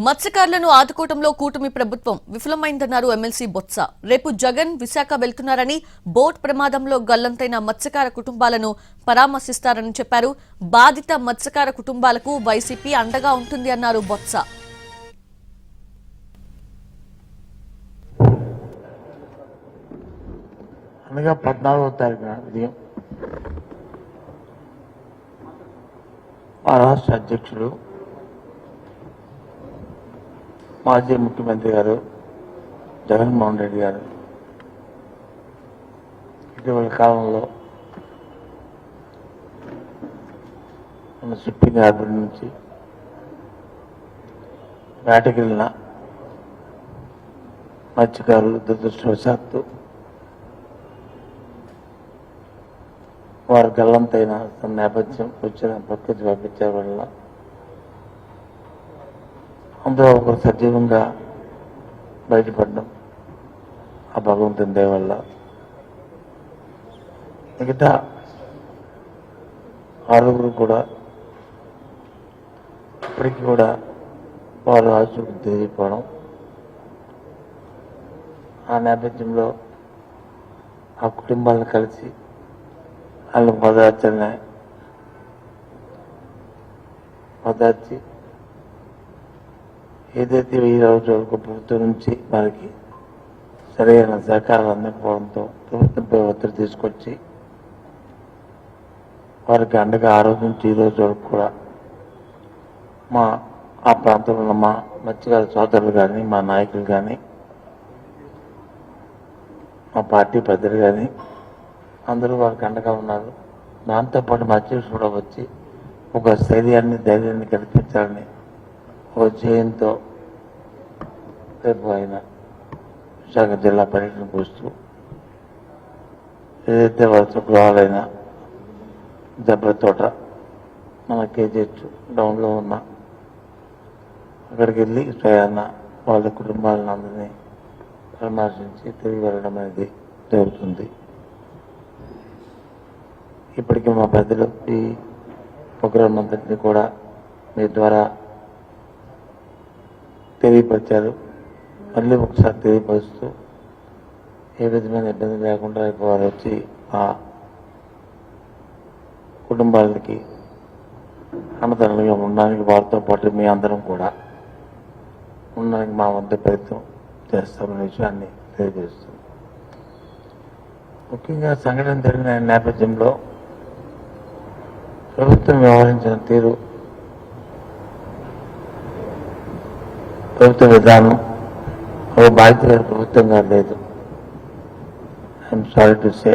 మత్స్యకారులను ఆదుకోవడంలో కూటమి ప్రభుత్వం విఫలమైందన్నారు ఎమ్మెల్సీ బొత్స. రేపు జగన్ విశాఖ వెళ్తున్నారని, బోట్ ప్రమాదంలో గల్లంతైన మత్స్యకార కుటుంబాలను పరామర్శిస్తారని చెప్పారు. బాధిత మత్స్యకార కుటుంబాలకు వైసీపీ అండగా ఉంటుంది అన్నారు బొత్స. అనగా 14వ తారీఖున ఉదయం మా రాష్ట్ర అధ్యక్షుడు మాజీ ముఖ్యమంత్రి గారు జగన్మోహన్ రెడ్డి గారు ఇటీవల కాలంలో మన షిప్పింగ్ హార్బర్ నుంచి వేటకెళ్ళిన మత్స్యకారులు దురదృష్టవశాత్తు వారు గల్లంతైన నేపథ్యం వచ్చిన ప్రకృతి పంపించే వల్ల అందులో ఒకరు సజీవంగా బయటపడడం ఆ భగవంతుని దయ వల్ల. మిగతా 6 కూడా ఇప్పటికీ కూడా వారు ఆచూకు తెలియకపోవడం, ఆ నేపథ్యంలో ఆ కుటుంబాలను కలిసి వాళ్ళని ఓదార్చి ఏదైతే 1000 రోజుల వరకు ప్రభుత్వం నుంచి వారికి సరైన సహకారాలు అందకపోవడంతో ప్రభుత్వంపై ఒత్తిడి తీసుకొచ్చి వారికి అండగా ఆ రోజు నుంచి ఈ రోజు వరకు కూడా ఆ ప్రాంతంలో మా మత్స్యకార సోదరులు కానీ, మా నాయకులు కానీ, మా పార్టీ పెద్దలు కానీ అందరూ వారికి అండగా ఉన్నారు. దాంతోపాటు మత్స్యకారులు కూడా వచ్చి ఒక స్థైర్యాన్ని, ధైర్యాన్ని కల్పించాలని ఒక జయంతో రేపు ఆయన విశాఖ జిల్లా పర్యటన పోస్తూ ఏదైతే వలస గృహాలైన దెబ్బతోట మన కేజీహెచ్ డౌన్లో ఉన్న అక్కడికి వెళ్ళి స్వయాన వాళ్ళ కుటుంబాలను అందరినీ పరామర్శించి తిరిగి వెళ్ళడం అనేది జరుగుతుంది. ఇప్పటికీ మా పెద్దలు ఈ ప్రోగ్రాం అంతటినీ కూడా మీ ద్వారా తెలియపరిచారు. మళ్ళీ ఒకసారి తెలియపరుస్తూ ఏ విధమైన ఇబ్బంది లేకుండా వారు వచ్చి ఆ కుటుంబాలకి అన్నదండలుగా ఉండడానికి వారితో పాటు మీ అందరం కూడా ఉండడానికి మా వద్ద ప్రయత్నం చేస్తామనే విషయాన్ని తెలియజేస్తుంది. ముఖ్యంగా సంఘటన జరిగిన నేపథ్యంలో ప్రభుత్వం వ్యవహరించిన తీరు, ప్రభుత్వ విధానం ఒక బాధ్యత ప్రభుత్వంగా లేదు. I'm sorry to say.